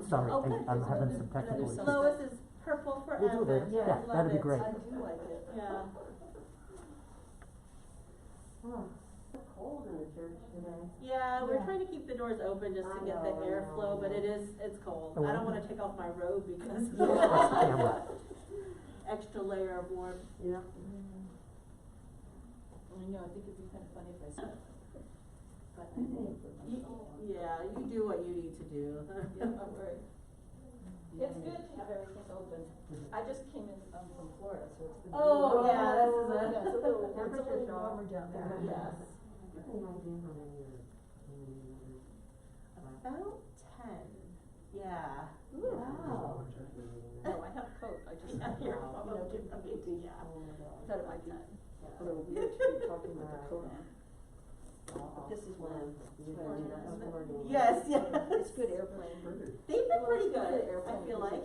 Sorry, Oh, good. I'm having some technical So issues. Lois is purple for We'll do that. Advent. Yeah, I love that'd be it. great. I do like it. Yeah. It's cold in the church today. Yeah, we're trying to keep the doors open just to get the airflow, but it's cold. Oh, I don't wow. wanna take off my robe because Camera. extra layer of warmth. Yeah. I know, I think it'd be kind of funny if I said. But Yeah, you do what you need to do. yeah, I'm worried. It's good to have everything open. I just came in from Florida, so it's the. Oh, yeah, this is Yeah, it's a little Temperature shock. warmer down there. Yes. Yes. About 10. Yeah. Wow. No, I have a coat, I just. Yeah, you're I probably right, yeah. thought it might be a little weird to be talking with a coat on. But this is one. Yes, yes. It's good airplane. They've been pretty Well, good, it's good I feel like,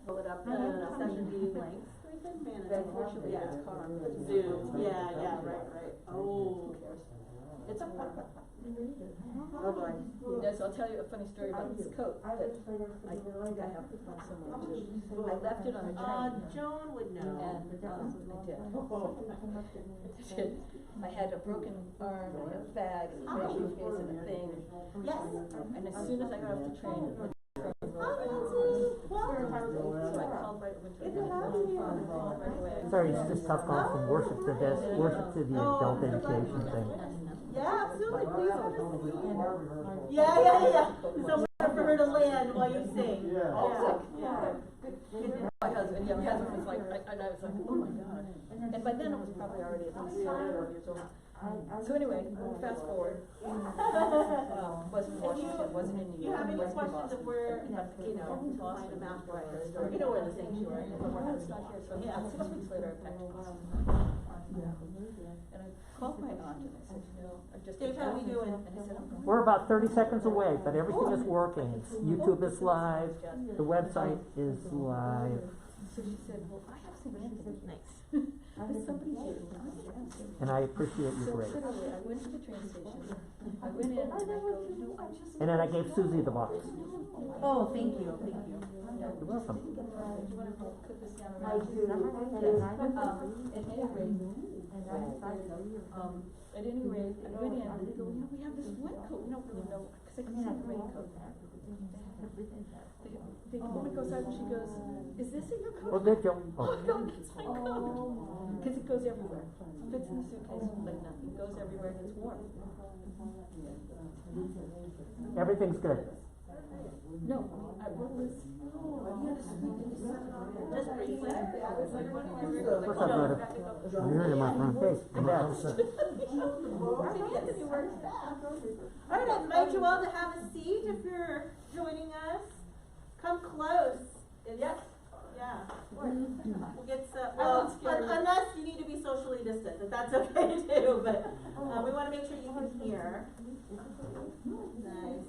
pull it up. the session lengths, they've been managed. But unfortunately, Yeah. it's car. Zoom, yeah, right. Oh. It's a fun. Oh boy. Yes, I'll tell you a funny story about this coat that I think I have one somewhere too. I left it on a train. Joan would know. And, I did. I had a broken arm, I had a bag, and a briefcase, and a thing. Yes. And as soon as I got off the train, the train Hi, rolled Nancy. Welcome. So I called right, went to Good to have you. called right away. Sorry, it's just tough calls from worship to this, worship to the adult education thing. Yeah, absolutely, please have a seat. Yeah. Somewhere for her to land while you sing. Yeah. My husband, my husband was like, and I was like, oh my God. And by then it was probably already at least 4 years old. So anyway, fast forward. Wasn't Washington, wasn't in New You York. have any wasn't in questions of Boston. where, to find a map for her? You know where the sanctuary is. Well, it's not here, so Yeah. 6 weeks later I packed to Boston. And I called my aunt and I said, I just. Dave, how we doing? And I said, I'm going. We're about 30 seconds away, but everything is working. YouTube is live, the website is live. So she said, well, I have some answers. Nice. Is somebody here? And I appreciate you So great. literally, I went to the train station, I went in and I go, no, I just. And then I gave Susie the box. Oh, thank you. You're welcome. Do you wanna put this down around? At any rate, at any rate, I went in and they go, we have this one coat, we don't really know, cause I can see the raincoat. The woman goes out and she goes, is this in your coat? Oh, did you? Oh, Oh. no, it's my coat. Cause it goes everywhere, fits in the suitcase like nothing, it goes everywhere and it's warm. Everything's good. No, what was? Just briefly. What's up, brother? You're in my front face. Yes. All right, I invite you all to have a seat if you're joining us. Come close. Yes. Yeah. We'll get some, well, unless you need to be socially distant, but that's okay too, but, we wanna make sure you can hear. Nice.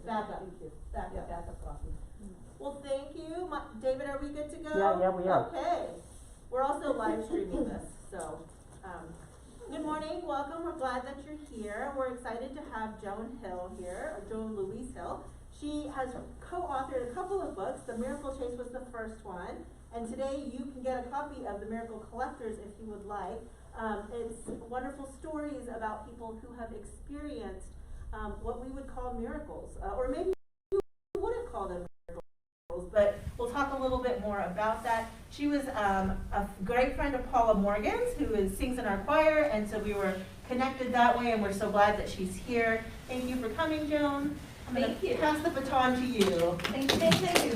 Back up. Well, thank you. David, are we good to go? Yeah, we are. Okay. We're also live streaming this, so, good morning, welcome. We're glad that you're here. We're excited to have Joan Hill here, or Joan Louise Hill. She has co-authored a couple of books. The Miracle Chase was the first one, and today you can get a copy of The Miracle Collectors if you would like. It's wonderful stories about people who have experienced what we would call miracles, or maybe you wouldn't call them miracles, but we'll talk a little bit more about that. She was a great friend of Paula Morgan's, who sings in our choir, and so we were connected that way, and we're so glad that she's here. Thank you for coming, Joan. I'm going to pass the baton to you. Thank you.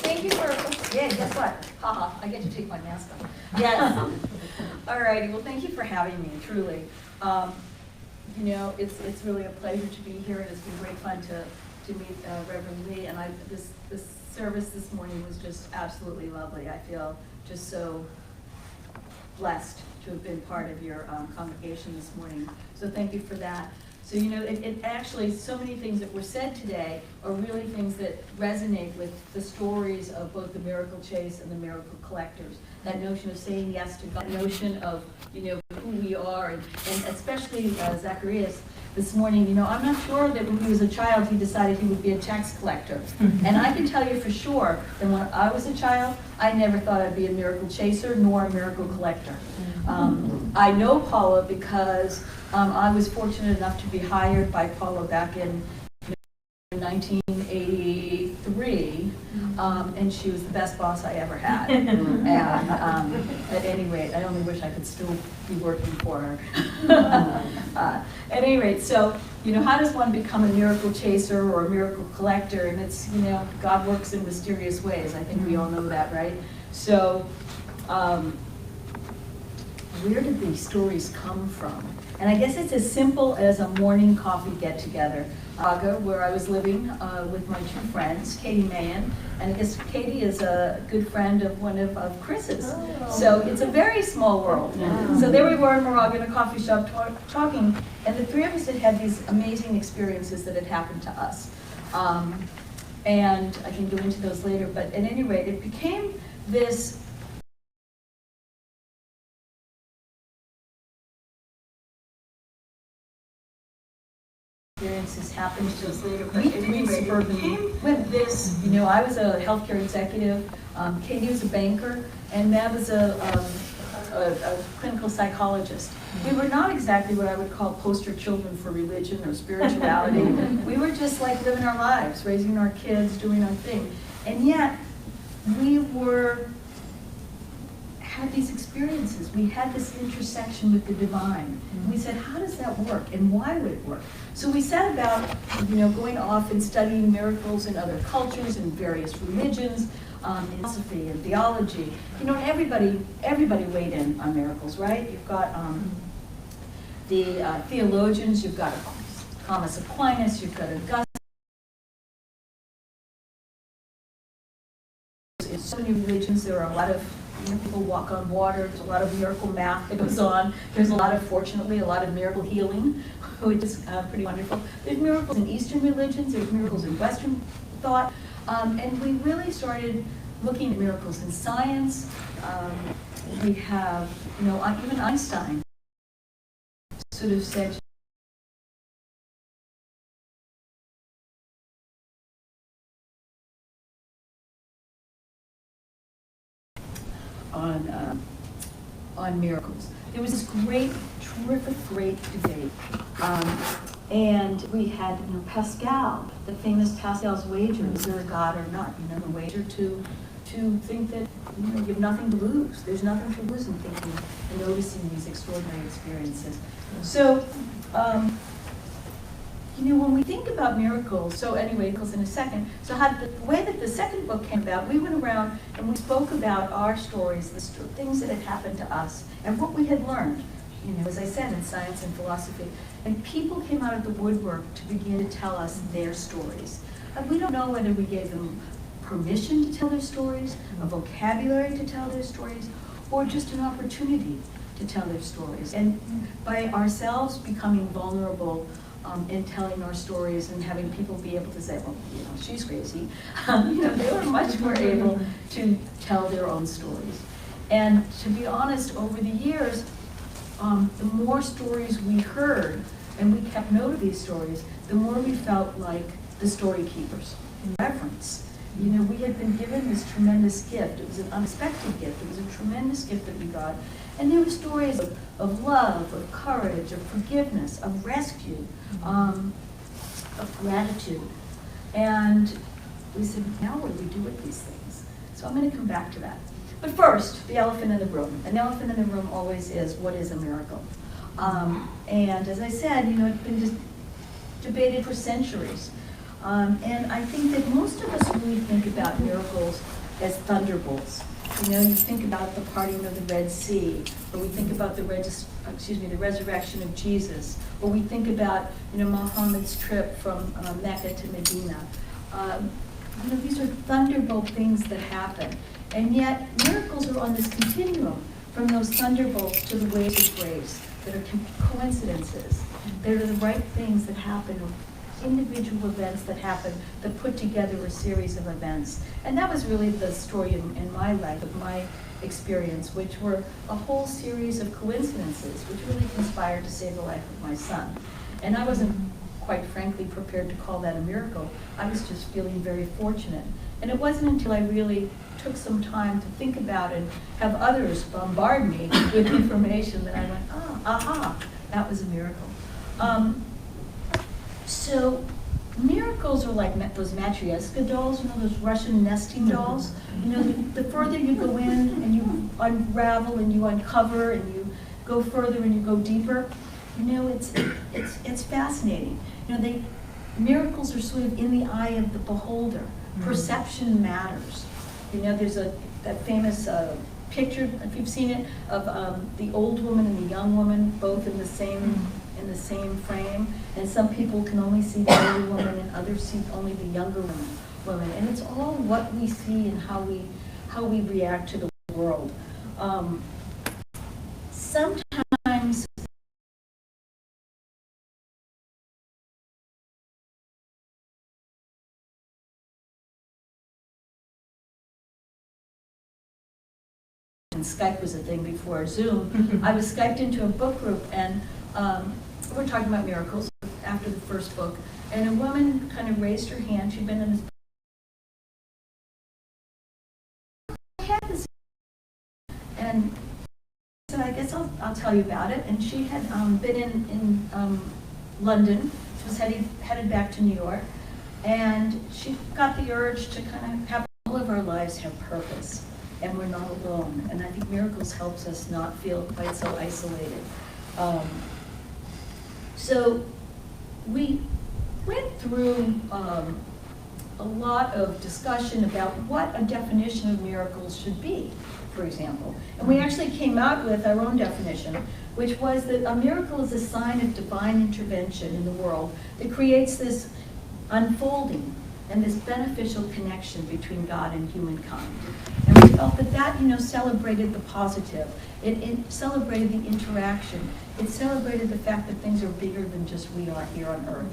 Thank you for, yeah, guess what? Haha, I get to take my mask off. Yes. All righty, well, thank you for having me, truly. You know, it's really a pleasure to be here, and it's been great fun to meet Reverend Lee, and this service this morning was just absolutely lovely. I feel just so blessed to have been part of your congregation this morning, so thank you for that. So, you know, it actually, so many things that were said today are really things that resonate with the stories of both the Miracle Chase and the Miracle Collectors. That notion of saying yes to God, notion of, you know, who we are, and especially Zacharias, this morning, I'm not sure that when he was a child, he decided he would be a tax collector. And I can tell you for sure that when I was a child, I never thought I'd be a miracle chaser nor a miracle collector. I know Paula because I was fortunate enough to be hired by Paula back in 1983, and she was the best boss I ever had. And at any rate, I only wish I could still be working for her. At any rate, so, how does one become a miracle chaser or a miracle collector? And it's, God works in mysterious ways. I think we all know that, right? So, where did these stories come from? And I guess it's as simple as a morning coffee get-together. Where I was living with my two friends, Katie Mahan, and I guess Katie is a good friend of one of Chris's. So it's a very small world. So there we were in Moraga in a coffee shop talking, and the three of us had these amazing experiences that had happened to us. And I can go into those later, but at any rate, it became this experiences happened to us later, but we came with this, I was a healthcare executive, Katie was a banker, and Matt was a clinical psychologist. We were not exactly what I would call poster children for religion or spirituality. We were just like living our lives, raising our kids, doing our thing. And yet, we had these experiences. We had this intersection with the divine. And we said, how does that work? And why would it work? So we set about, going off and studying miracles in other cultures and various religions, in philosophy and theology. And everybody weighed in on miracles, right? You've got the theologians, you've got Thomas Aquinas, you've got Augustine. In so many religions, there are a lot of people walk on water. There's a lot of miracle math that goes on. There's fortunately, a lot of miracle healing, which is pretty wonderful. There's miracles in Eastern religions. There's miracles in Western thought. And we really started looking at miracles in science. We have, even Einstein sort of said, on miracles. There was this terrific debate. And we had Pascal, the famous Pascal's wager, is there a God or not? The wager to think that you have nothing to lose. There's nothing to lose in thinking and noticing these extraordinary experiences. So, when we think about miracles, so anyway, miracles in a second, so the way that the second book came about, we went around and we spoke about our stories, the things that had happened to us, and what we had learned, as I said, in science and philosophy. And people came out of the woodwork to begin to tell us their stories. And we don't know whether we gave them permission to tell their stories, a vocabulary to tell their stories, or just an opportunity to tell their stories. And by ourselves becoming vulnerable in telling our stories and having people be able to say, well, she's crazy, they were much more able to tell their own stories. And to be honest, over the years, the more stories we heard, and we kept note of these stories, the more we felt like the story keepers in reverence. We had been given this tremendous gift. It was an unexpected gift. It was a tremendous gift that we got. And there were stories of love, of courage, of forgiveness, of rescue, of gratitude. And we said, now what do we do with these things? So I'm going to come back to that. But first, the elephant in the room. An elephant in the room always is, what is a miracle? And as I said, it's been just debated for centuries. And I think that most of us really think about miracles as thunderbolts. You think about the parting of the Red Sea, or we think about the resurrection of Jesus, or we think about, Muhammad's trip from Mecca to Medina. These are thunderbolt things that happen. And yet, miracles are on this continuum, from those thunderbolts to the waves of grace, that are coincidences. They're the right things that happen, individual events that happen, that put together a series of events. And that was really the story in my life, of my experience, which were a whole series of coincidences, which really conspired to save the life of my son. And I wasn't, quite frankly, prepared to call that a miracle. I was just feeling very fortunate. And it wasn't until I really took some time to think about it, have others bombard me with information that I went, aha, that was a miracle. So miracles are like those Matryoshka dolls, those Russian nesting dolls. The further you go in and you unravel and you uncover and you go further and you go deeper, it's fascinating. Miracles are sort of in the eye of the beholder. Perception matters. There's that famous picture, if you've seen it, of the old woman and the young woman both in the same frame. And some people can only see the older woman, and others see only the younger woman. And it's all what we see and how we react to the world. Sometimes and Skype was a thing before Zoom. I was Skyped into a book group, and we're talking about miracles after the first book, and a woman kind of raised her hand. She'd been in this and said, I guess I'll tell you about it. And she had been in London. She was headed back to New York, and she got the urge to kind of have all of our lives have purpose, and we're not alone. And I think miracles helps us not feel quite so isolated. So we went through a lot of discussion about what a definition of miracles should be, for example. And we actually came out with our own definition, which was that a miracle is a sign of divine intervention in the world that creates this unfolding and this beneficial connection between God and humankind. And we felt that celebrated the positive. It celebrated the interaction. It celebrated the fact that things are bigger than just we are here on Earth.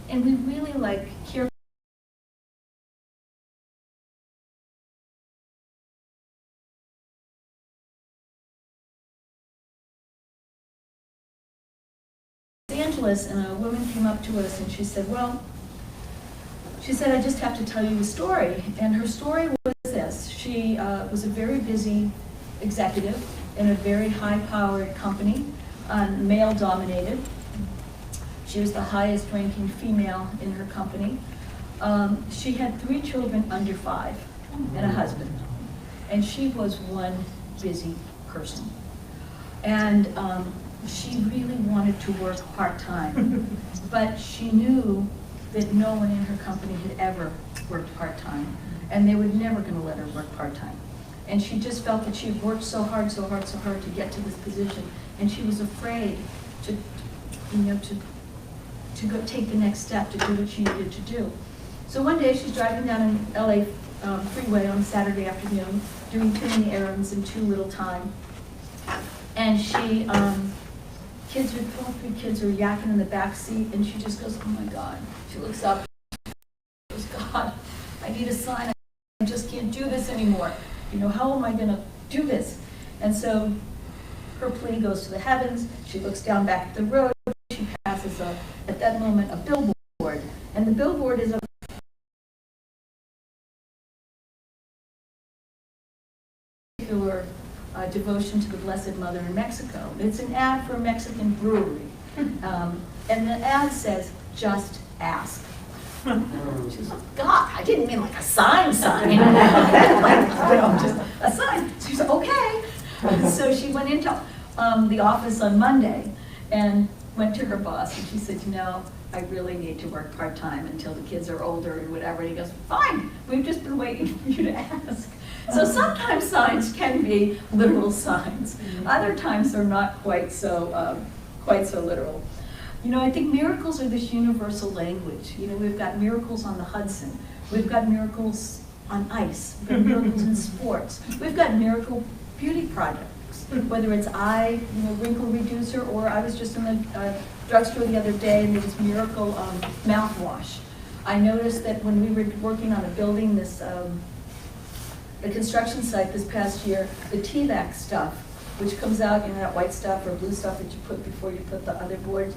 And we really care Los Angeles, and a woman came up to us and she said, I just have to tell you a story. And her story was this. She was a very busy executive in a very high-powered company, male-dominated. She was the highest-ranking female in her company. She had 3 children under 5 and a husband. And she was one busy person. And she really wanted to work part-time, but she knew that no one in her company had ever worked part-time, and they were never going to let her work part-time. And she just felt that she had worked so hard to get to this position, and she was afraid to go take the next step to do what she needed to do. So one day she's driving down an LA freeway on Saturday afternoon, doing too many errands and too little time, and she 3 kids are yakking in the back seat, and she just goes, oh my God. She looks up, she goes, God, I need a sign. I just can't do this anymore. How am I going to do this? And so her plea goes to the heavens. She looks down back at the road. She passes, at that moment, a billboard. And the billboard is a particular devotion to the Blessed Mother in Mexico. It's an ad for a Mexican brewery. And the ad says, just ask. She says, God, I didn't mean like a sign. Just a sign. So she said, okay. So she went into the office on Monday and went to her boss, and she said, I really need to work part-time until the kids are older and whatever. And he goes, fine, we've just been waiting for you to ask. So sometimes signs can be literal signs. Other times they're not quite so literal. I think miracles are this universal language. We've got miracles on the Hudson. We've got miracles on ice. We've got miracles in sports. We've got miracle beauty products, whether it's eye, wrinkle reducer, or I was just in the drugstore the other day and there was miracle mouthwash. I noticed that when we were working on a building, the construction site this past year, the TVAC stuff which comes out, you know, that white stuff or blue stuff that you put before you put the other boards.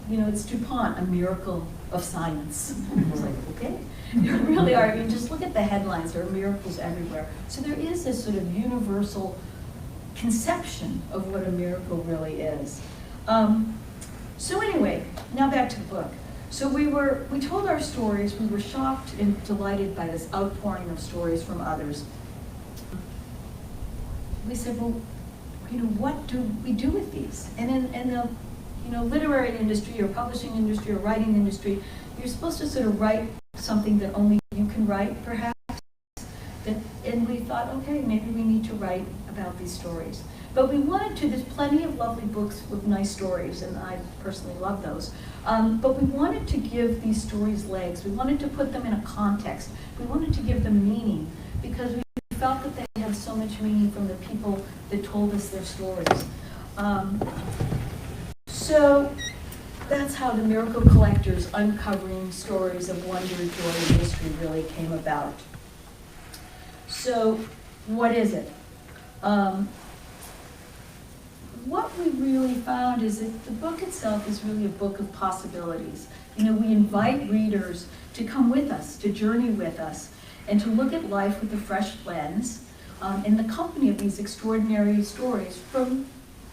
You know, it's DuPont, a miracle of science. It's like, okay, there really are. You just look at the headlines, there are miracles everywhere. So there is this sort of universal conception of what a miracle really is. So anyway, now back to the book. So we told our stories, we were shocked and delighted by this outpouring of stories from others. We said, well, you know, what do we do with these? And in the, you know, literary industry or publishing industry or writing industry, you're supposed to sort of write something that only you can write, perhaps. And we thought, okay, maybe we need to write about these stories. But we wanted to, there's plenty of lovely books with nice stories, and I personally love those. But we wanted to give these stories legs. We wanted to put them in a context. We wanted to give them meaning, because we felt that they had so much meaning from the people that told us their stories. So that's how the Miracle Collectors Uncovering Stories of Wonder, Joy, and Mystery really came about. So what is it? What we really found is that the book itself is really a book of possibilities. You know, we invite readers to come with us, to journey with us, and to look at life with a fresh lens in the company of these extraordinary stories from,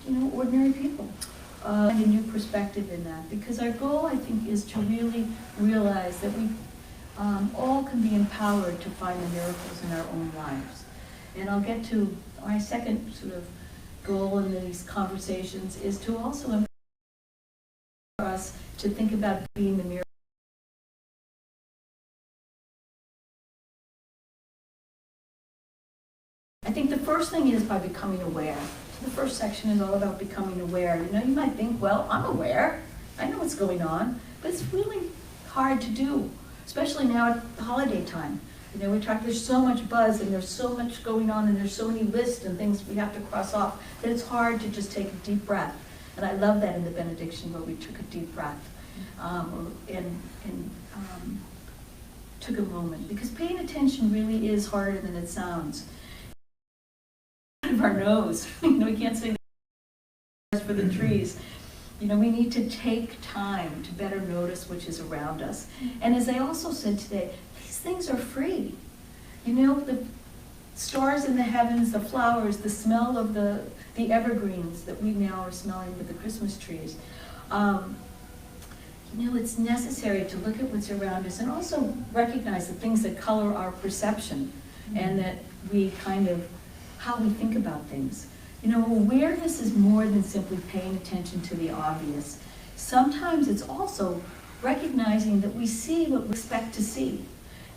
you know, ordinary people. And a new perspective in that, because our goal, I think, is to really realize that we all can be empowered to find the miracles in our own lives. And I'll get to my second sort of goal in these conversations is to also empower us to think about being the miracle. I think the first thing is by becoming aware. So the first section is all about becoming aware. You know, you might think, well, I'm aware. I know what's going on. But it's really hard to do, especially now at the holiday time. You know, there's so much buzz and there's so much going on and there's so many lists and things we have to cross off that it's hard to just take a deep breath. And I love that in the benediction where we took a deep breath and took a moment. Because paying attention really is harder than it sounds. Of our nose, you know, we can't say for the trees. You know, we need to take time to better notice which is around us. And as I also said today, these things are free. You know, the stars in the heavens, the flowers, the smell of the evergreens that we now are smelling with the Christmas trees. You know, it's necessary to look at what's around us and also recognize the things that color our perception and that we kind of, how we think about things. You know, awareness is more than simply paying attention to the obvious. Sometimes it's also recognizing that we see what we expect to see.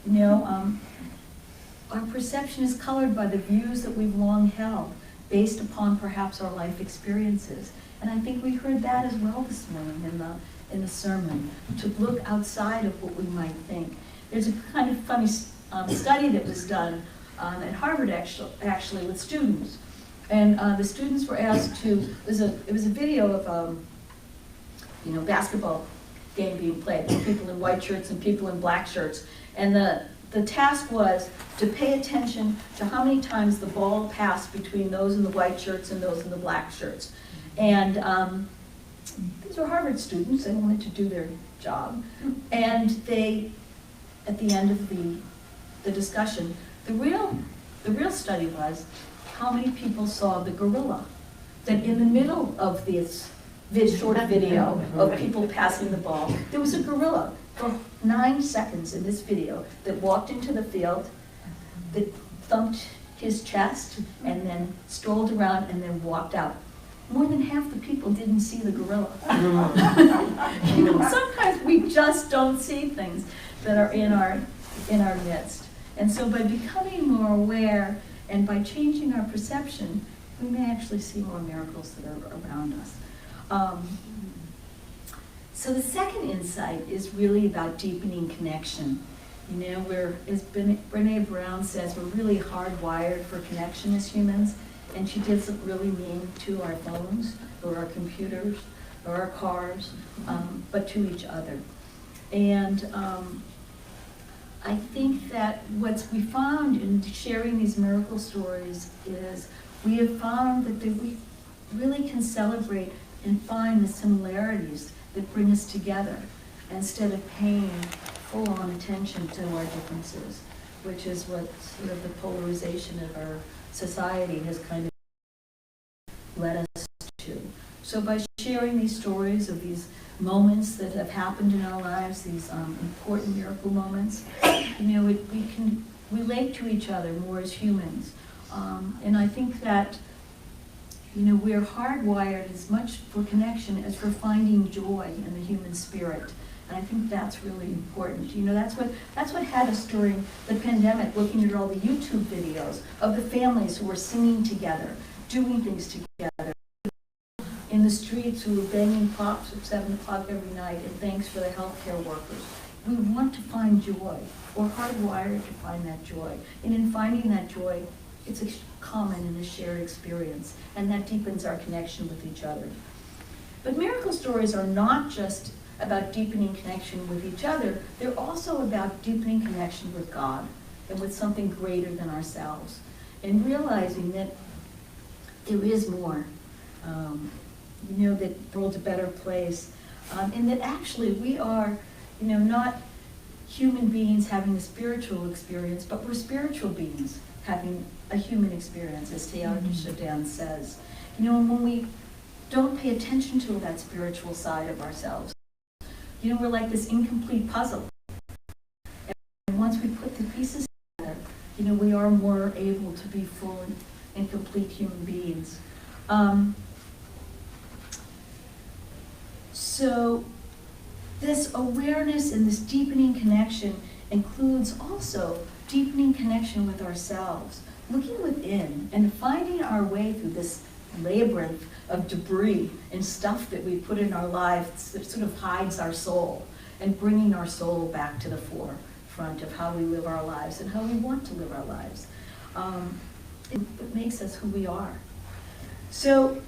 You know, our perception is colored by the views that we've long held, based upon perhaps our life experiences. And I think we heard that as well this morning in the sermon, to look outside of what we might think. There's a kind of funny study that was done at Harvard actually with students. And the students were asked to, it was a video of you know, basketball game being played, people in white shirts and people in black shirts. And the task was to pay attention to how many times the ball passed between those in the white shirts and those in the black shirts. And these were Harvard students, they wanted to do their job. And they, at the end of the discussion, the real study was how many people saw the gorilla. That in the middle of this short video of people passing the ball, there was a gorilla for 9 seconds in this video that walked into the field, that thumped his chest, and then strolled around and then walked out. More than half the people didn't see the gorilla. You know, sometimes we just don't see things that are in our midst. And so by becoming more aware and by changing our perception, we may actually see more miracles that are around us. So the second insight is really about deepening connection. You know, as Brené Brown says, we're really hardwired for connection as humans, and she doesn't really mean to our phones or our computers or our cars, but to each other. And I think that what we found in sharing these miracle stories is we have found that we really can celebrate and find the similarities that bring us together instead of paying full-on attention to our differences, which is what sort of the polarization of our society has kind of led us to. So by sharing these stories of these moments that have happened in our lives, these important miracle moments, we can relate to each other more as humans. And I think that we're hardwired as much for connection as for finding joy in the human spirit. And I think that's really important. That's what had us during the pandemic, looking at all the YouTube videos of the families who were singing together, doing things together, in the streets who were banging pots at 7 o'clock every night, and thanks for the healthcare workers. We want to find joy. We're hardwired to find that joy. And in finding that joy, it's common and a shared experience, and that deepens our connection with each other. But miracle stories are not just about deepening connection with each other, they're also about deepening connection with God and with something greater than ourselves, and realizing that there is more, that the world's a better place, and that actually we are, not human beings having a spiritual experience, but we're spiritual beings having a human experience, as Teilhard de Chardin says. And when we don't pay attention to that spiritual side of ourselves, we're like this incomplete puzzle. And once we put the pieces together, we are more able to be full and complete human beings. So this awareness and this deepening connection includes also deepening connection with ourselves, looking within and finding our way through this labyrinth of debris and stuff that we put in our lives that sort of hides our soul, and bringing our soul back to the forefront of how we live our lives and how we want to live our lives. It makes us who we are. So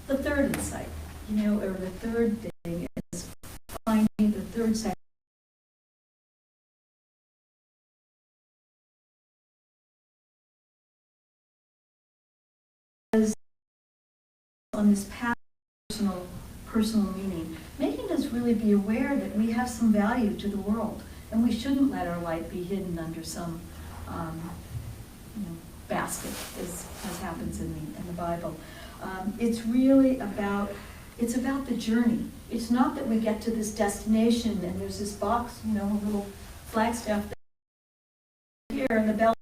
the third insight, or the third thing is finding the third section on this path of personal meaning, making us really be aware that we have some value to the world, and we shouldn't let our light be hidden under some basket, as happens in the Bible. It's really about the journey. It's not that we get to this destination and there's this box, a little flagstaff here and the bell.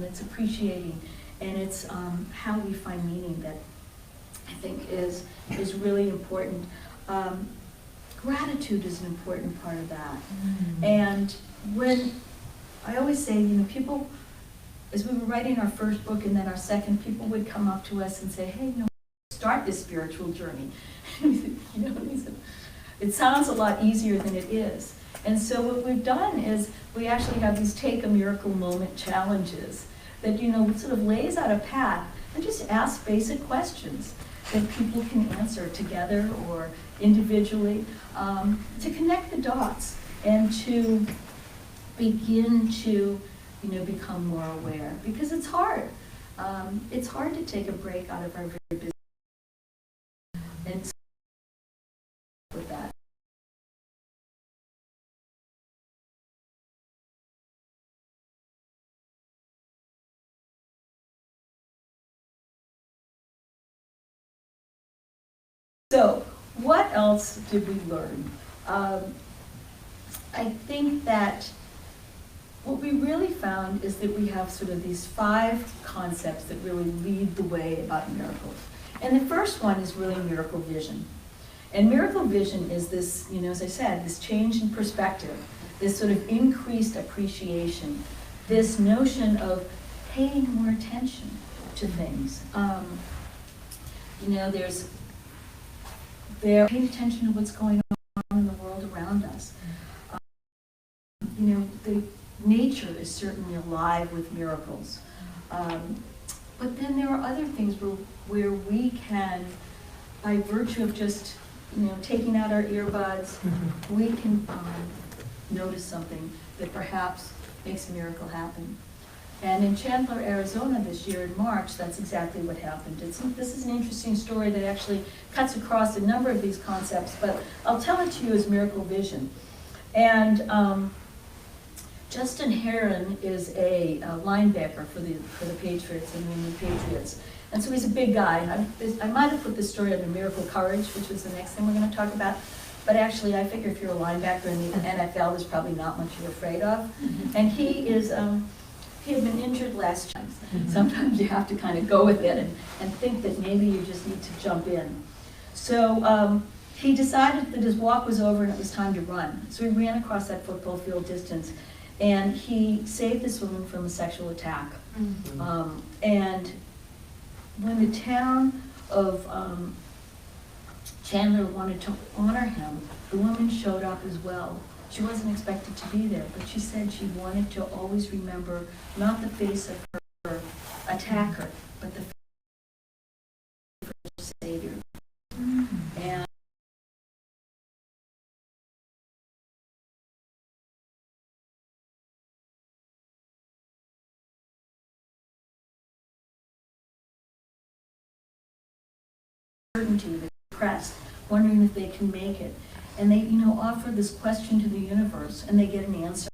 It's appreciating, and it's how we find meaning that I think is really important. Gratitude is an important part of that. And when I always say, people, as we were writing our first book and then our second, people would come up to us and say, hey, start this spiritual journey. It sounds a lot easier than it is. And so what we've done is we actually have these Take a Miracle Moment challenges that, sort of lays out a path and just asks basic questions that people can answer together or individually, to connect the dots and to begin to, become more aware. Because it's hard. It's hard to take a break out of our very busy and with that. So, what else did we learn? I think that what we really found is that we have sort of these 5 concepts that really lead the way about miracles. And the first one is really miracle vision. And miracle vision is this, as I said, this change in perspective, this sort of increased appreciation, this notion of paying more attention to things. They're paying attention to what's going on in the world around us. The nature is certainly alive with miracles. But then there are other things where we can, by virtue of just, taking out our earbuds, we can notice something that perhaps makes a miracle happen. And in Chandler, Arizona this year in March, that's exactly what happened. This is an interesting story that actually cuts across a number of these concepts, but I'll tell it to you as Miracle Vision. And Justin Heron is a linebacker for the Patriots and the New Patriots. And so he's a big guy. I might have put this story under Miracle Courage, which was the next thing we're going to talk about. But actually, I figure if you're a linebacker in the NFL, there's probably not much you're afraid of. And he had been injured last time. Sometimes you have to kind of go with it and think that maybe you just need to jump in. So he decided that his walk was over and it was time to run. So he ran across that football field distance. And he saved this woman from a sexual attack. And when the town of Chandler wanted to honor him, the woman showed up as well. She wasn't expected to be there, but she said she wanted to always remember not the face of her attacker, but the face of her Savior. And certainty, they're depressed, wondering if they can make it. And they, offer this question to the universe, and they get an answer.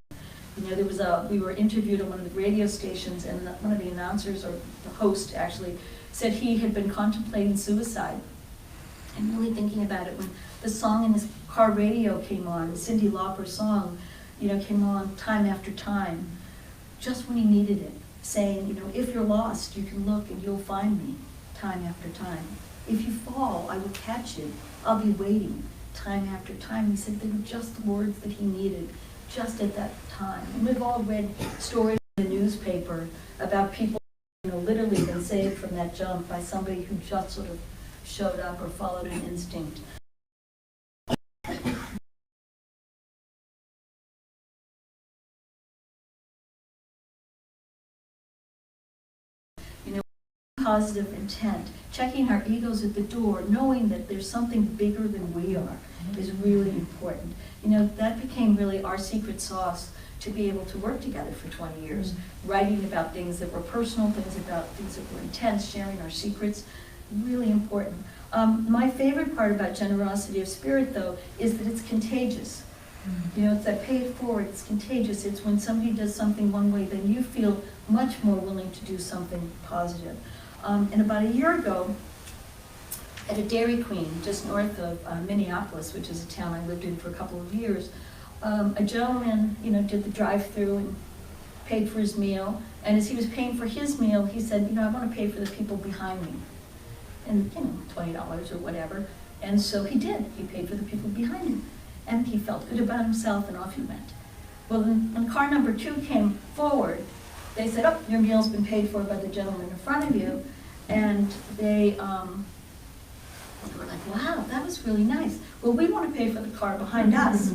We were interviewed on one of the radio stations, and one of the announcers, or the host actually, said he had been contemplating suicide and really thinking about it when the song in his car radio came on, Cyndi Lauper's song, came on time after time, just when he needed it, saying, if you're lost, you can look and you'll find me time after time. If you fall, I will catch you. I'll be waiting. Time after time. He said they were just the words that he needed just at that time. And we've all read stories in the newspaper about people literally been saved from that jump by somebody who just sort of showed up or followed an instinct. Positive intent, checking our egos at the door, knowing that there's something bigger than we are is really important. That became really our secret sauce to be able to work together for 20 years, writing about things that were personal, things that were intense, sharing our secrets, really important. My favorite part about generosity of spirit, though, is that it's contagious. It's that pay it forward, it's contagious. It's when somebody does something one way, then you feel much more willing to do something positive. And about a year ago, at a Dairy Queen just north of Minneapolis, which is a town I lived in for a couple of years, a gentleman, did the drive-through and paid for his meal. And as he was paying for his meal, he said, I want to pay for the people behind me, and $20 or whatever. And so he did. He paid for the people behind him, and he felt good about himself, and off he went. Well, when car number 2 came forward, they said, "Oh, your meal's been paid for by the gentleman in front of you." And they were like, "Wow, that was really nice. Well, we want to pay for the car behind us."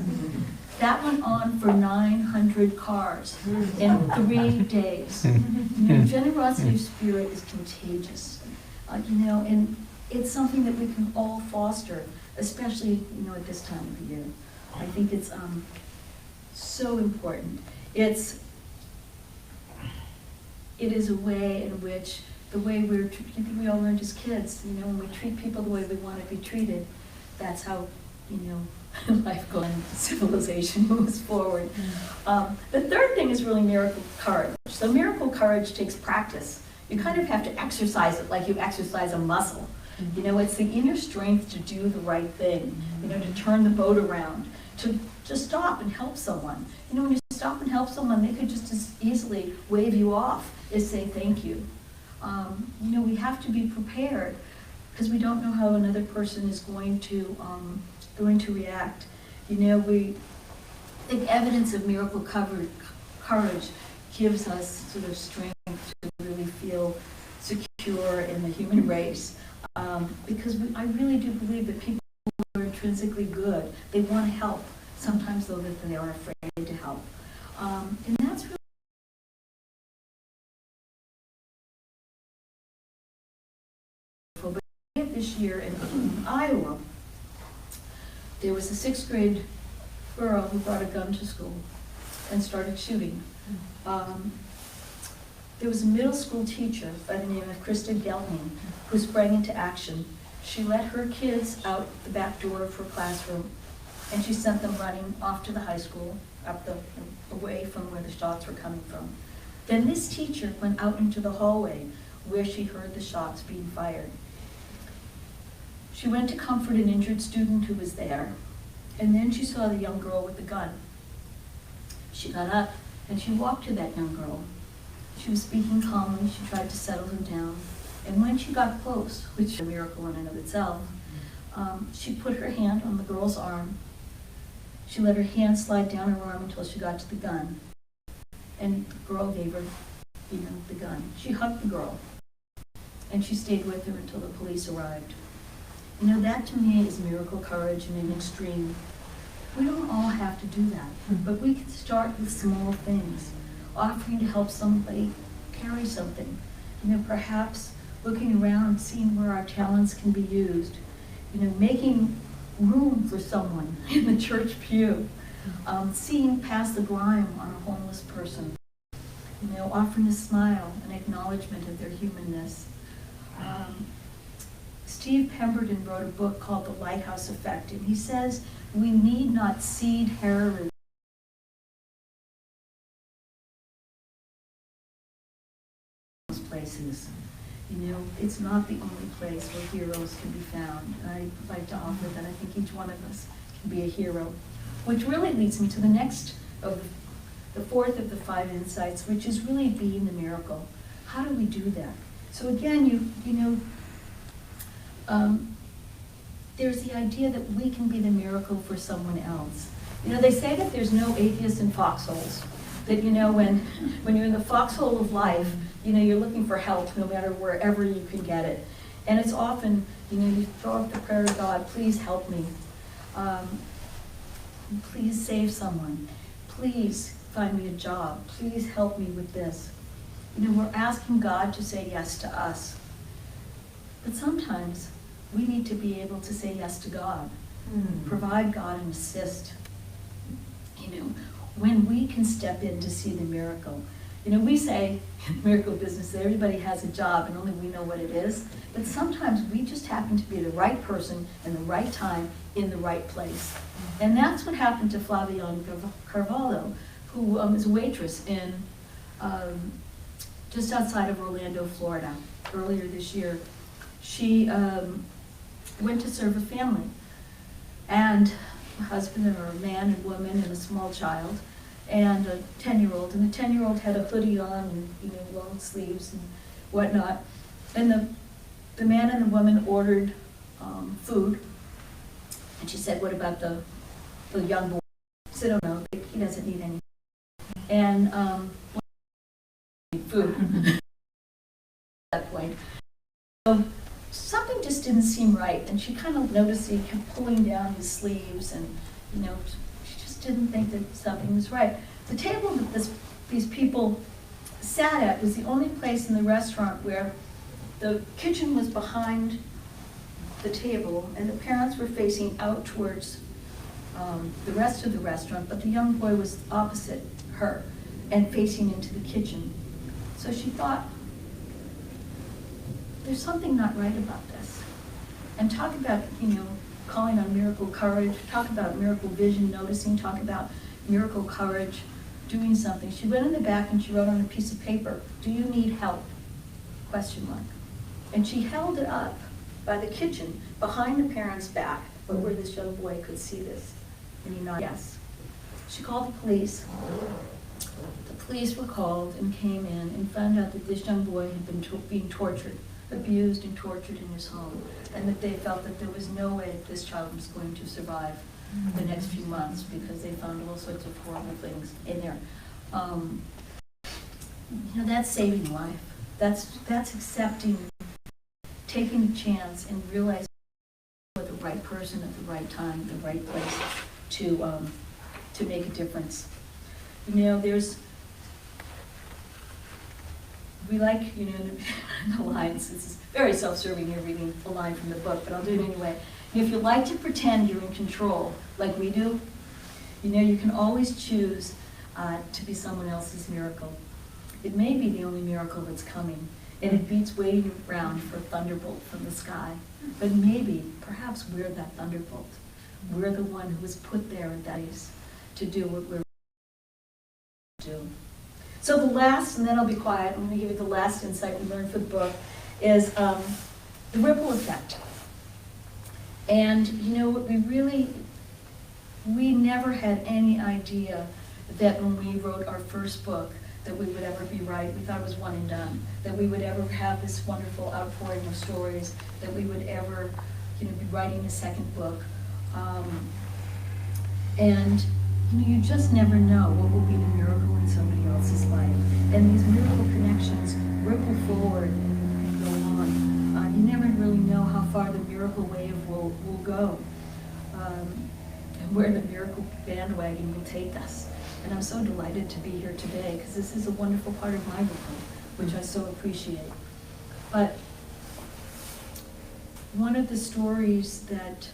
That went on for 900 cars in 3 days. Generosity of spirit is contagious, and it's something that we can all foster, especially, at this time of the year. I think it's so important. It is a way in which the way I think we all learned as kids, when we treat people the way we want to be treated, that's how, life goes and civilization moves forward. The third thing is really miracle courage. So miracle courage takes practice. You kind of have to exercise it like you exercise a muscle. It's the inner strength to do the right thing, to turn the boat around, to stop and help someone. When you stop and help someone, they could just as easily wave you off as say thank you. We have to be prepared because we don't know how another person is going to react. We think evidence of miracle courage gives us sort of strength to really feel secure in the human race. Because I really do believe that people are intrinsically good. They want to help. Sometimes, though, that they are afraid to help. And that's really but this year in Iowa, there was a 6th grade girl who brought a gun to school. and started shooting. There was a middle school teacher by the name of Krista Gelhing who sprang into action. She let her kids out the back door of her classroom, and she sent them running off to the high school, away from where the shots were coming from. Then this teacher went out into the hallway where she heard the shots being fired. She went to comfort an injured student who was there, and then she saw the young girl with the gun. She got up and she walked to that young girl. She was speaking calmly. She tried to settle her down. And when she got close, which is a miracle in and of itself, she put her hand on the girl's arm. She let her hand slide down her arm until she got to the gun. And the girl gave her, the gun. She hugged the girl. And she stayed with her until the police arrived. That to me is miracle courage in an extreme. We don't all have to do that, but we can start with small things, offering to help somebody carry something. Perhaps looking around, seeing where our talents can be used. Making room for someone in the church pew. Seeing past the grime on a homeless person. Offering a smile, an acknowledgement of their humanness. Steve Pemberton wrote a book called The Lighthouse Effect, and he says, we need not seed heroism. Places. It's not the only place where heroes can be found. And I'd like to offer that I think each one of us can be a hero. Which really leads me to the next of the fourth of the 5 insights, which is really being the miracle. How do we do that? So again, there's the idea that we can be the miracle for someone else. They say that there's no atheists in foxholes. That when you're in the foxhole of life, you're looking for help no matter wherever you can get it. And it's often, you throw up the prayer to God, please help me. Please save someone. Please find me a job. Please help me with this. We're asking God to say yes to us. But sometimes we need to be able to say yes to God. Provide God and assist. When we can step in to see the miracle. We say in the miracle business that everybody has a job and only we know what it is. But sometimes we just happen to be the right person in the right time in the right place. And that's what happened to Flavian Carvalho, who is a waitress in just outside of Orlando, Florida, earlier this year. She went to serve a family, and a husband or a man and woman and a small child, and a 10-year-old, and the 10-year-old had a hoodie on and long sleeves and whatnot. And the man and the woman ordered food, and she said, "What about the young boy?" He said, "Oh no, he doesn't need any." And food at that point. So something just didn't seem right, and she kind of noticed he kept pulling down his sleeves, and she just didn't think that something was right. The table that these people sat at was the only place in the restaurant where the kitchen was behind the table, and the parents were facing out towards the rest of the restaurant, but the young boy was opposite her and facing into the kitchen. So she thought, there's something not right about this. And talk about, calling on miracle courage, talk about miracle vision, noticing, talk about miracle courage, doing something. She went in the back and she wrote on a piece of paper, "Do you need help?" ? And she held it up by the kitchen, behind the parents' back, but where this young boy could see this. And he nodded yes. She called the police. The police were called and came in and found out that this young boy had been being tortured, abused and tortured in his home, and that they felt that there was no way that this child was going to survive the next few months because they found all sorts of horrible things in there. That's saving life. That's accepting, taking a chance and realizing you're the right person at the right time, the right place to make a difference. We like, the lines, this is very self-serving here reading a line from the book, but I'll do it anyway. If you like to pretend you're in control, like we do, you can always choose to be someone else's miracle. It may be the only miracle that's coming, and it beats waiting around for a thunderbolt from the sky. But maybe, perhaps we're that thunderbolt. We're the one who was put there at that place to do what we're do. So the last, and then I'll be quiet, I'm going to give you the last insight we learned for the book, is the ripple effect. And you know, we never had any idea that when we wrote our first book that we would ever be right. We thought it was one and done. That we would ever have this wonderful outpouring of stories, that we would ever, be writing a second book. And you just never know what will be the miracle in somebody else's life. And these miracle connections ripple forward and go on. You never really know how far the miracle wave will go, and where the miracle bandwagon will take us. And I'm so delighted to be here today, because this is a wonderful part of my ripple, which I so appreciate. But one of the stories that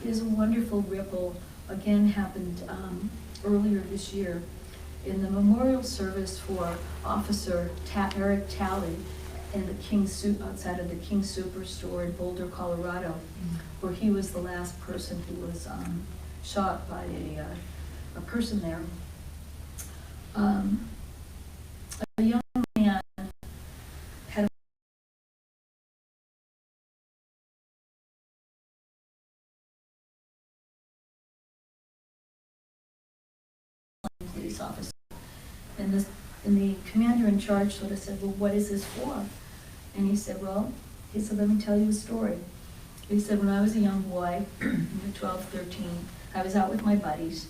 is a wonderful ripple, again, happened earlier this year in the memorial service for Officer Eric Talley in the outside of the King Superstore in Boulder, Colorado, where he was the last person who was shot by a person there. A young man had a police officer, and the commander in charge sort of said, "Well, what is this for?" And he said, "Let me tell you a story." He said, "When I was a young boy, 12, 13, I was out with my buddies.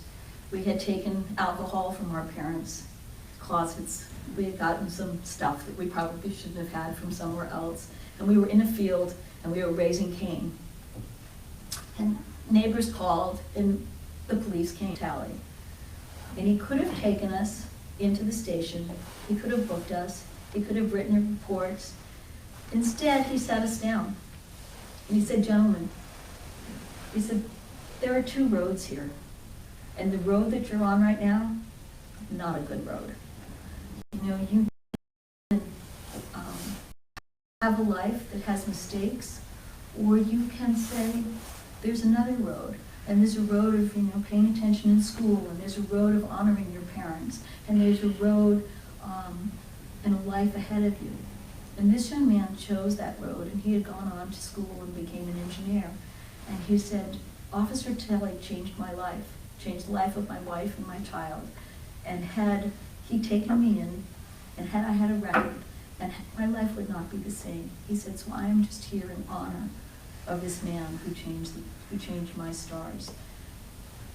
We had taken alcohol from our parents' closets. We had gotten some stuff that we probably shouldn't have had from somewhere else. And we were in a field, and we were raising cane. And neighbors called, and the police came to Tally. And he could have taken us into the station. He could have booked us. He could have written reports. Instead, he sat us down. And he said, "Gentlemen," he said, "there are two roads here. And the road that you're on right now, not a good road. You can have a life that has mistakes, or you can say, there's another road. And there's a road of paying attention in school, and there's a road of honoring your parents, and there's a road and a life ahead of you." And this young man chose that road, and he had gone on to school and became an engineer. And he said, "Officer Talley changed my life, changed the life of my wife and my child. And had he taken me in, and had I had a record, and my life would not be the same." He said, "So I am just here in honor of this man who changed my stars."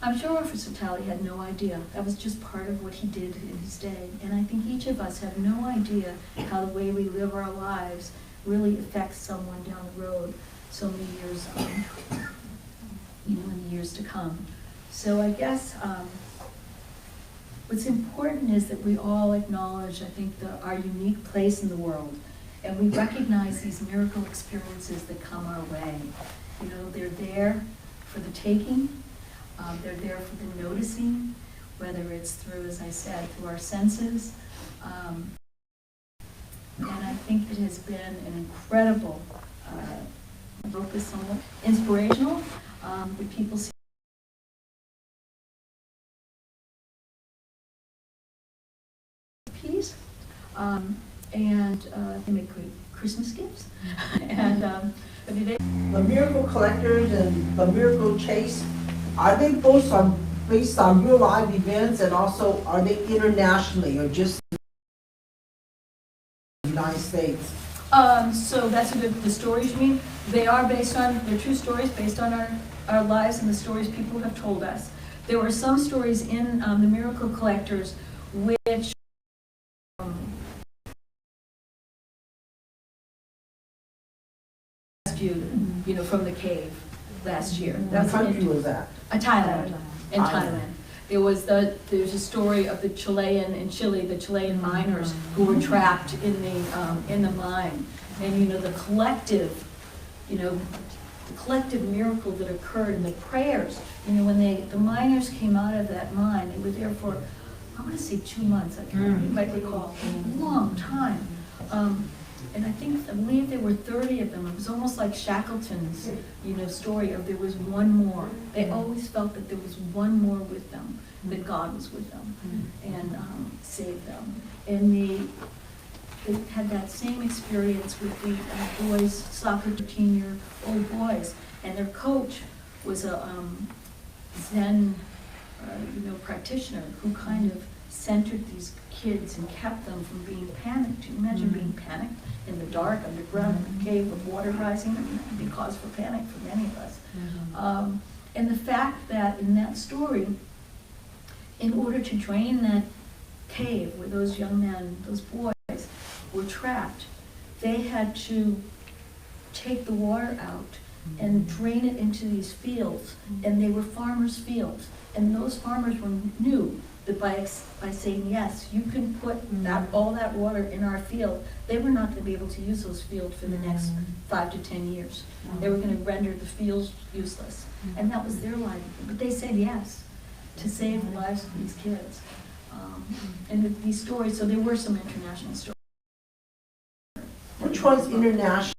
I'm sure Officer Talley had no idea. That was just part of what he did in his day. And I think each of us have no idea how the way we live our lives really affects someone down the road so many years, in the years to come. So I guess what's important is that we all acknowledge, I think, our unique place in the world, and we recognize these miracle experiences that come our way. They're there for the taking, they're there for the noticing, whether it's through, as I said, through our senses. And I think it has been an incredible, focus on inspirational, that people see peace, and they make great Christmas gifts. And The miracle collectors and the miracle chase, are they both based on real live events, and also are they internationally or just in the United States? So that's the stories you mean? They're true stories based on our lives and the stories people have told us. There were some stories in the Miracle Collectors which rescued, from the cave last year. What country was that? Thailand. In Thailand. There's a story of the Chilean miners who were trapped in the mine. And the collective miracle that occurred, and the prayers, when the miners came out of that mine, they were there for I want to say 2 months, I can, you might recall, long time. And I believe there were 30 of them. It was almost like Shackleton's, story of there was one more. They always felt that there was one more with them, that God was with them and saved them. And they had that same experience with the boys, soccer 13-year-old boys. And their coach was a Zen, practitioner who kind of centered these kids and kept them from being panicked. You imagine being panicked in the dark, underground, in a cave with water rising? I mean, that would be cause for panic for many of us. And the fact that in that story, in order to drain that cave where those young men, those boys, were trapped, they had to take the water out and drain it into these fields, and they were farmers' fields. And those farmers knew that by saying, yes, you can put all that water in our field, they were not going to be able to use those fields for the next 5 to 10 years. They were going to render the fields useless. And that was their livelihood. But they said yes to save the lives of these kids. And these stories, so there were some international stories. Which one's international?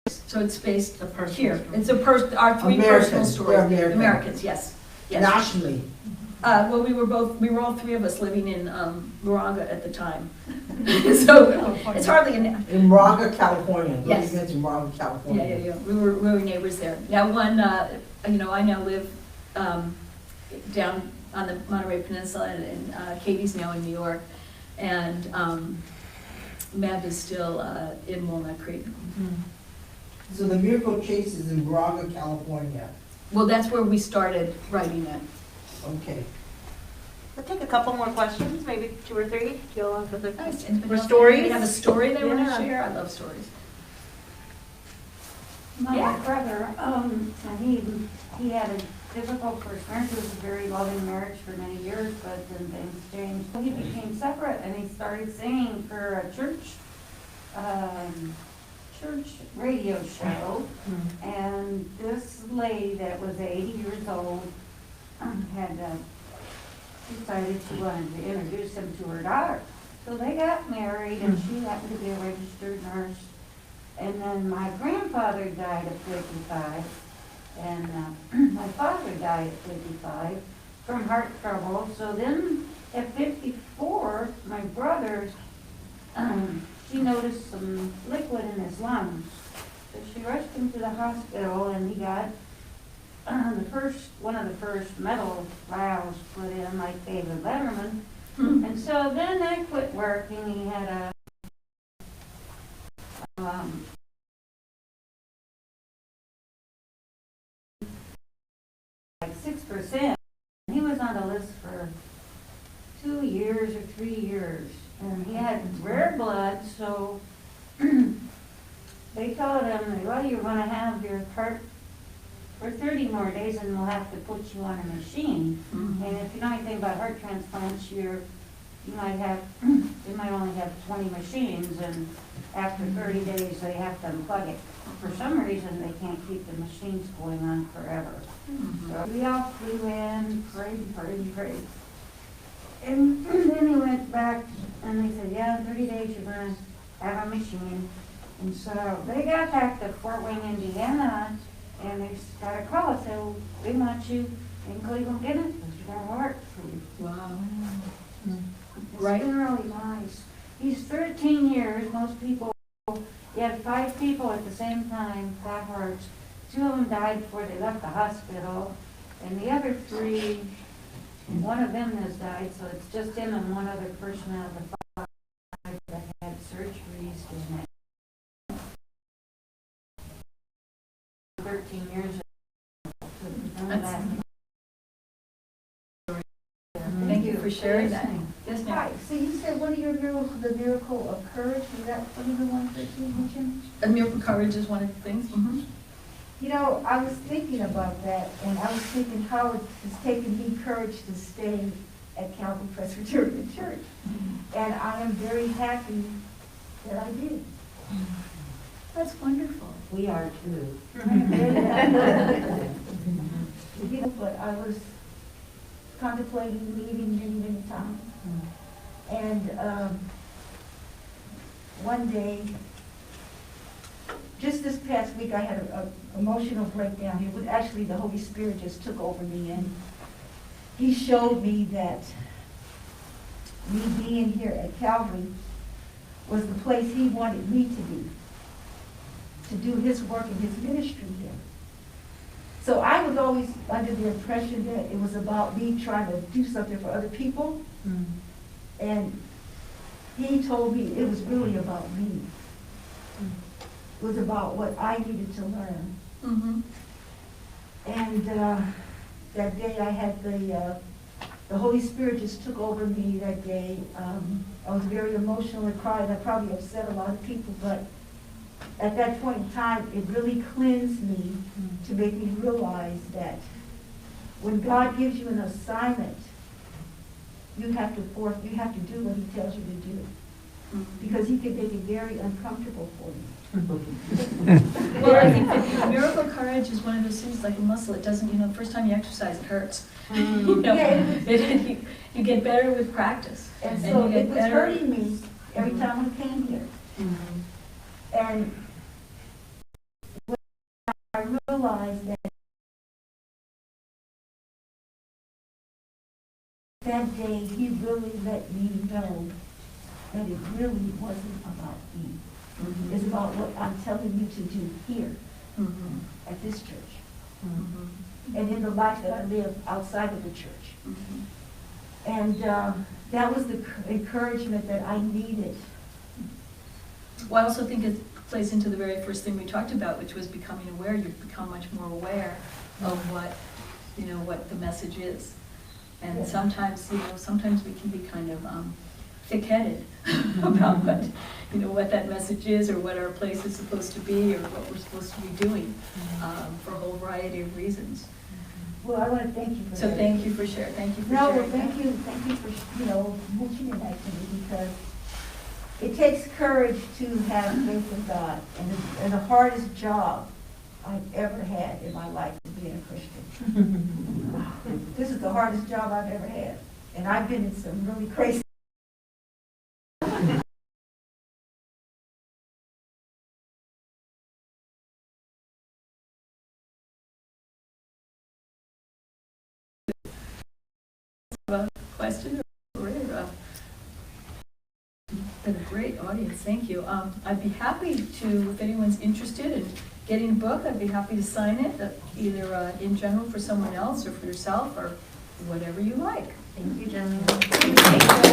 So it's based A personal here. story. It's our 3 personal Americans, stories. they're American. Americans, yes. Yes. Nationally. Well, we were all 3 of us living in Moraga at the time. So it's hardly In Moraga, California. Yes. You mentioned Moraga, California. Yeah. We were neighbors there. Now I now live down on the Monterey Peninsula, and Katie's now in New York, and Meb is still in Walnut Creek. So the Miracle Chase is in Moraga, California. Well, that's where we started writing it. Okay. We'll take a couple more questions, maybe 2 or 3. Go on for the Nice. for stories. Anybody have a story they want Yeah. to share? I love stories. My Yeah. brother, he had a difficult first marriage. It was a very loving marriage for many years, but then things changed. He became separate, and he started singing for a church radio show. And this lady that was 80 years old had decided she wanted to introduce him to her daughter. So they got married, and she happened to be a registered nurse. And then my grandfather died at 55, and my father died at 55 from heart trouble. So then at 54, my brother, she noticed some liquid in his lungs. So she rushed him to the hospital, and he got one of the first metal valves put in, like David Letterman. And so then that quit working. He had a like 6%. He was on the list for 2 years or 3 years, and he had rare blood. So they told him, well, you're going to have your heart for 30 more days, and we'll have to put you on a machine. And if you know anything about heart transplants, they might only have 20 machines, and after 30 days, they have to unplug it. For some reason, they can't keep the machines going on forever. So we all flew in, prayed. And then he went back, and they said, yeah, in 30 days, you're going to have a machine. And so they got back to Fort Wayne, Indiana, and they got a call and said, well, we want you in Cleveland, Guinness, we're going to work for you. Wow. It's been really nice. He's 13 years. Most people, he had 5 people at the same time have hearts. 2 of them died before they left the hospital, and the other 3, one of them has died, so it's just him and one other person out of the 5 that had surgeries. And 13 years. Thank you for sharing that. Yes, ma'am. Hi, so you said one of your miracles, the miracle of courage, was that one of the ones that you mentioned? A miracle courage is one of the things. You know, I was thinking about that, and I was thinking how it has taken me courage to stay at Calvary Presbyterian Church. And I am very happy that I did. That's wonderful. We are too. You know, but I was contemplating leaving many times. And one day, just this past week, I had an emotional breakdown. It was actually the Holy Spirit just took over me, and He showed me that me being here at Calvary was the place He wanted me to do His work and His ministry here. So I was always under the impression that it was about me trying to do something for other people. And He told me it was really about me. It was about what I needed to learn. Mm-hmm. And that day I had the Holy Spirit just took over me that day. I was very emotional and cried. I probably upset a lot of people, but at that point in time, it really cleansed me to make me realize that when God gives you an assignment, you have to do what He tells you to do, because He can make it very uncomfortable for you. Well, I think that miracle courage is one of those things like a muscle. It doesn't, the first time you exercise, it hurts. Yeah, You get better with practice. and And so you get it was better. hurting me every time I came here. And when I realized that day, He really let me know that it really wasn't about me. It's about what I'm telling you to do here at this church, and in the life that I live outside of the church. And that was the encouragement that I needed. Well, I also think it plays into the very first thing we talked about, which was becoming aware. You've become much more aware of what the message is. And sometimes we can be kind of thick-headed about what that message is, or what our place is supposed to be, or what we're supposed to be doing, for a whole variety of reasons. Well, I want to thank you for So that. thank you for sharing. Thank you for No, sharing. well, thank you for, mentioning that to me, because it takes courage to have faith in God, and the hardest job I've ever had in my life is being a Christian. This is the hardest job I've ever had, and I've been in some really crazy. Question? Been a great audience, thank you. I'd be happy to, if anyone's interested in getting a book, I'd be happy to sign it, either in general for someone else or for yourself, or whatever you like. Thank you, Joan. Thank you.